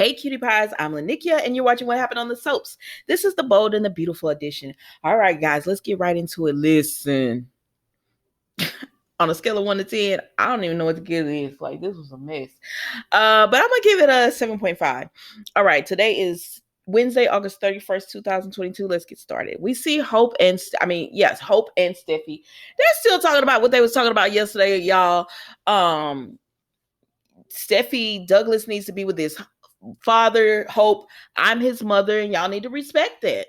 Hey, cutie pies, I'm Lanikia, and you're watching What Happened on the Soaps. This is the bold and the beautiful edition. All right, guys, let's get right into it. Listen, on a scale of 1 to 10, I don't even know what to give this. Like, this was a mess. But I'm going to give it a 7.5. All right, today is Wednesday, August 31st, 2022. Let's get started. We see Hope and, Hope and Steffi. They're still talking about what they was talking about yesterday, y'all. Steffi Douglas needs to be with his father, Hope. I'm his mother, and y'all need to respect that.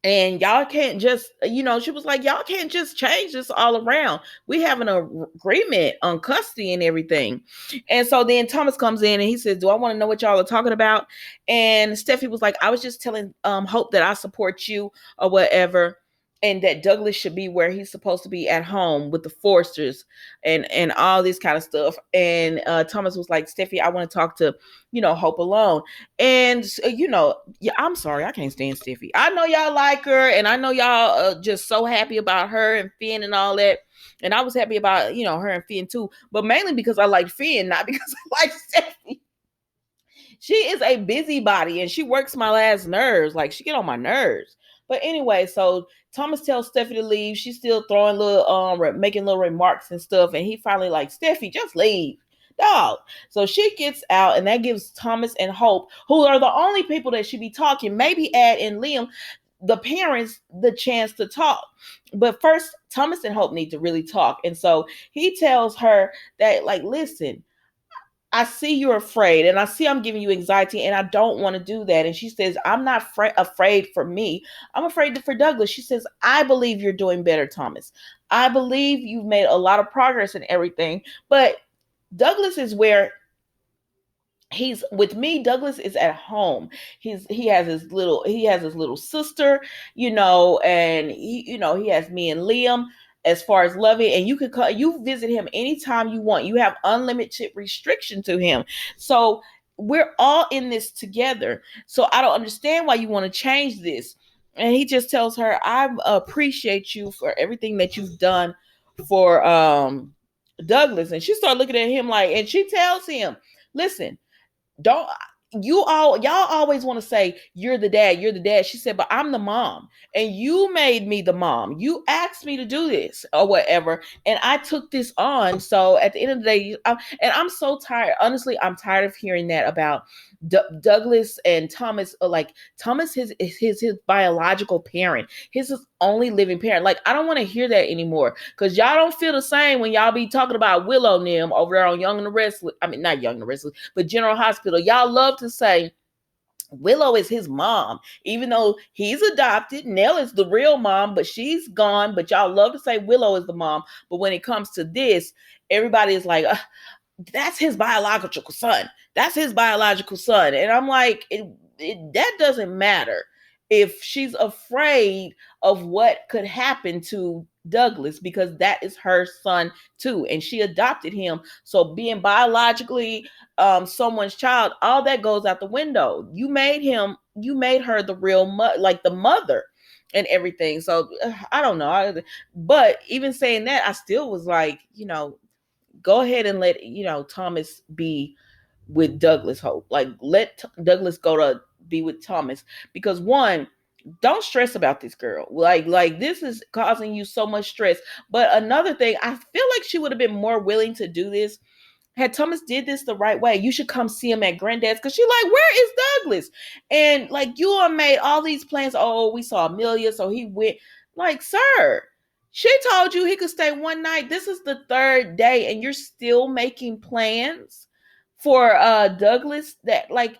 And y'all can't just, she was like, y'all can't just change this all around. We have an agreement on custody and everything. And so then Thomas comes in and he says, do I want to know what y'all are talking about? And Steffi was like, I was just telling Hope that I support you or whatever, and that Douglas should be where he's supposed to be, at home with the Forsters and all this kind of stuff. And Thomas was like, Steffi, I want to talk to, Hope alone. And, yeah, I'm sorry, I can't stand Steffi. I know y'all like her, and I know y'all are just so happy about her and Finn and all that. And I was happy about, her and Finn too, but mainly because I like Finn, not because I like Steffi. She is a busybody and she works my last nerves. Like, she get on my nerves. But anyway, so Thomas tells Steffi to leave. She's still throwing making little remarks and stuff. And he finally like, Steffi, just leave. Dog. So she gets out, and that gives Thomas and Hope, who are the only people that should be talking, maybe Ed and Liam, the parents, the chance to talk. But first, Thomas and Hope need to really talk. And so he tells her that, like, listen, I see you're afraid, and I see I'm giving you anxiety, and I don't want to do that. And she says, I'm not afraid for me. I'm afraid for Douglas. She says, I believe you're doing better, Thomas. I believe you've made a lot of progress and everything, but Douglas is where he's with me. Douglas is at home. He has his little sister, and he has me and Liam as far as loving, and you visit him anytime you want. You have unlimited restriction to him. So we're all in this together. So I don't understand why you want to change this. And he just tells her, I appreciate you for everything that you've done for Douglas. And she started looking at him like, and she tells him, listen, don't y'all always want to say you're the dad. She said, but I'm the mom, and you made me the mom. You asked me to do this or whatever, and I took this on. So at the end of the day, and I'm so tired. Honestly, I'm tired of hearing that about Douglas and Thomas. Like, Thomas is his biological parent, his only living parent. Like, I don't want to hear that anymore, because y'all don't feel the same when y'all be talking about Willow and them over there on Young and the Restless. I mean, not Young and the Restless, but General Hospital. Y'all love to say Willow is his mom, even though he's adopted. Nell is the real mom, but she's gone. But y'all love to say Willow is the mom. But when it comes to this, everybody is like, that's his biological son. That's his biological son. And I'm like, that doesn't matter if she's afraid of what could happen to Douglas, because that is her son too, and she adopted him. So being biologically someone's child, all that goes out the window. You made her the real like the mother and everything. So I don't know. But even saying that, I still was like, go ahead and let Thomas be with Douglas, Hope. Like, let Douglas go to be with Thomas, because one, don't stress about this girl. Like this is causing you so much stress. But another thing, I feel like she would have been more willing to do this had Thomas did this the right way. You should come see him at Granddad's, because she like, where is Douglas? And like, you all made all these plans. Oh, we saw Amelia, so he went. Like, sir, she told you he could stay one night. This is the third day, and you're still making plans for Douglas. That, like,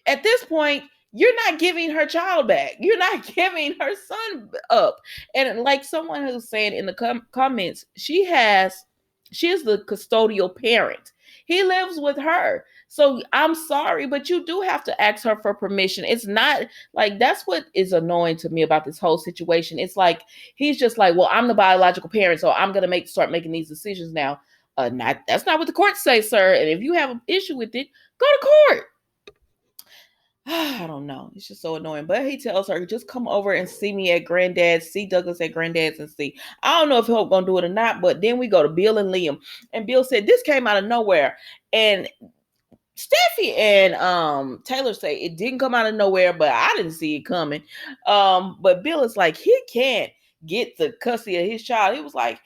at this point, you're not giving her child back. You're not giving her son up. And like someone who's saying in the comments, she is the custodial parent. He lives with her. So I'm sorry, but you do have to ask her for permission. It's not like, that's what is annoying to me about this whole situation. It's like, he's just like, well, I'm the biological parent, so I'm going to start making these decisions now. That's not what the courts say, sir. And if you have an issue with it, go to court. I don't know. It's just so annoying. But he tells her, just come over and see me at Granddad's, see Douglas at Granddad's and see. I don't know if Hope gonna do it or not, but then we go to Bill and Liam. And Bill said, this came out of nowhere. And Steffi and Taylor say it didn't come out of nowhere, but I didn't see it coming. But Bill is like, he can't get the custody of his child. He was like,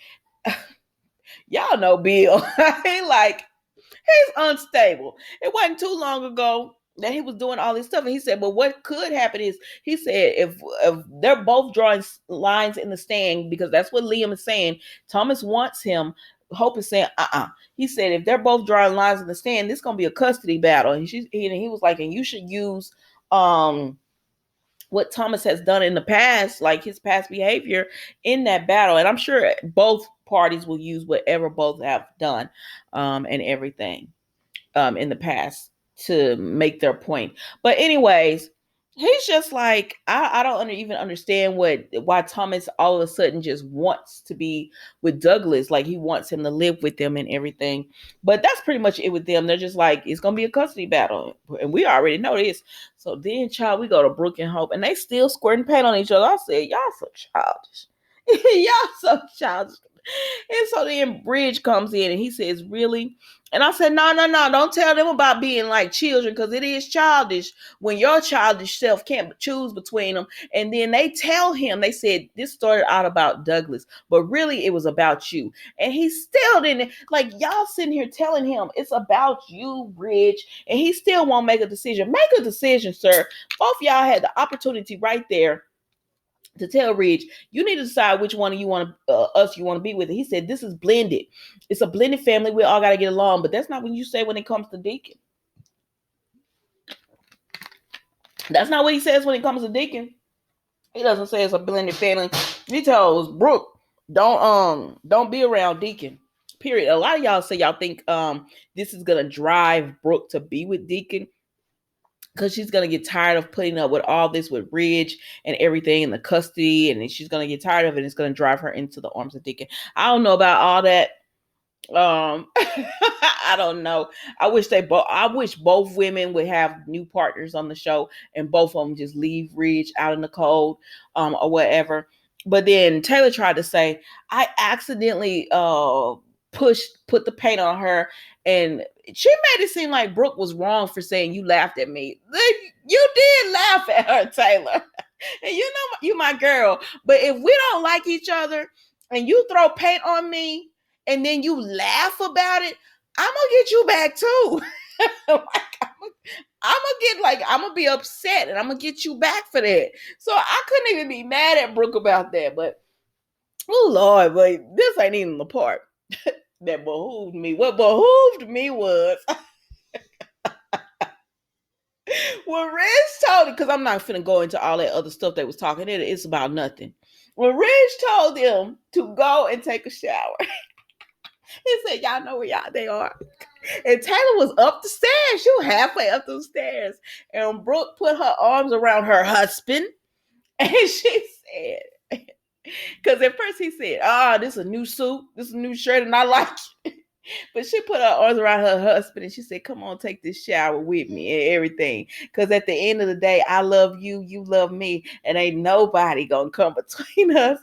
y'all know Bill. He like, he's unstable. It wasn't too long ago that he was doing all this stuff. And he said, but what could happen is, he said, if they're both drawing lines in the stand, because that's what Liam is saying. Thomas wants him. Hope is saying, He said, if they're both drawing lines in the stand, this is going to be a custody battle. And he was like, and you should use what Thomas has done in the past, like his past behavior in that battle. And I'm sure both parties will use whatever both have done and everything in the past to make their point. But anyways, he's just like, I don't even understand why Thomas all of a sudden just wants to be with Douglas. Like he wants him to live with them and everything. But that's pretty much it with them. They're just like, it's gonna be a custody battle, and we already know this. So then, child, we go to Brooke and Hope, and they still squirting paint on each other. I said, y'all so childish. Y'all so childish. And so then Bridge comes in and he says, really? And I said, no, don't tell them about being like children, because it is childish when your childish self can't choose between them. And then they tell him, they said, this started out about Douglas, but really it was about you. And he still didn't, like, y'all sitting here telling him it's about you, Bridge, and he still won't make a decision. Make a decision, sir. Both y'all had the opportunity right there to tell Ridge, you need to decide which one of you want to be with. And he said, this is blended. It's a blended family. We all got to get along. But that's not what you say when it comes to Deacon. That's not what he says when it comes to Deacon. He doesn't say it's a blended family. He tells Brooke, don't be around Deacon. Period. A lot of y'all say y'all think this is gonna drive Brooke to be with Deacon, because she's going to get tired of putting up with all this with Ridge and everything and the custody, and then she's going to get tired of it, and it's going to drive her into the arms of Deacon. I don't know about all that. I don't know. I wish both women would have new partners on the show, and both of them just leave Ridge out in the cold or whatever. But then Taylor tried to say, I accidentally put the paint on her, and she made it seem like Brooke was wrong for saying you laughed at me. You did laugh at her, Taylor. And you know you my girl. But if we don't like each other and you throw paint on me and then you laugh about it, I'm gonna get you back too. I'm gonna be upset, and I'm gonna get you back for that. So I couldn't even be mad at Brooke about that. But oh Lord, but this ain't even the part that behooved me. What behooved me was when Ridge told it, because I'm not finna go into all that other stuff they was talking. It's about nothing. When Ridge told them to go and take a shower, he said, y'all know where they are. And Taylor was up the stairs. She was halfway up the stairs. And Brooke put her arms around her husband. And she said, because at first he said, this is a new suit. This is a new shirt, and I like it. But she put her arms around her husband and she said, come on, take this shower with me and everything. Because at the end of the day, I love you, you love me, and ain't nobody going to come between us.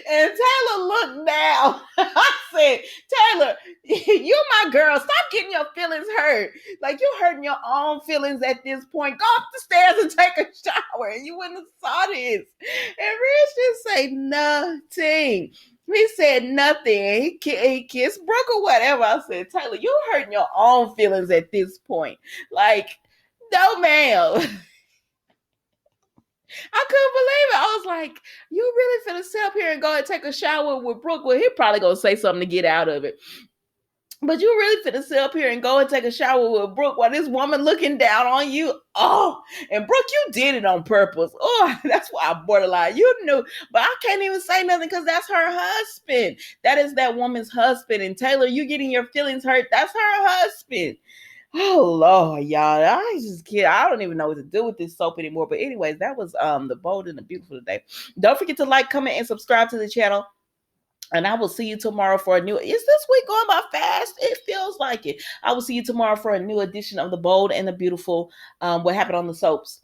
And Taylor looked down. I said, Taylor, you my girl. Stop getting your feelings hurt. Like, you hurting your own feelings at this point. Go up the stairs and take a shower. And you wouldn't have saw this. And Rich just say nothing. He said nothing. He kissed Brooke or whatever. I said, Taylor, you hurting your own feelings at this point. Like, no, ma'am. I couldn't believe it. I was like, you really finna sit up here and go and take a shower with Brooke? Well, he probably gonna say something to get out of it. But you really finna sit up here and go and take a shower with Brooke while this woman looking down on you? Oh, and Brooke, you did it on purpose. Oh, that's why I borderline. You knew, but I can't even say nothing because that's her husband. That is that woman's husband. And Taylor, you getting your feelings hurt, that's her husband. Oh Lord, y'all. I don't even know what to do with this soap anymore. But anyways, that was the bold and the beautiful today. Don't forget to like, comment, and subscribe to the channel. And I will see you tomorrow for a new. Is this week going by fast? It feels like it. I will see you tomorrow for a new edition of the bold and the beautiful. What happened on the soaps.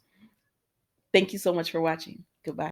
Thank you so much for watching. Goodbye.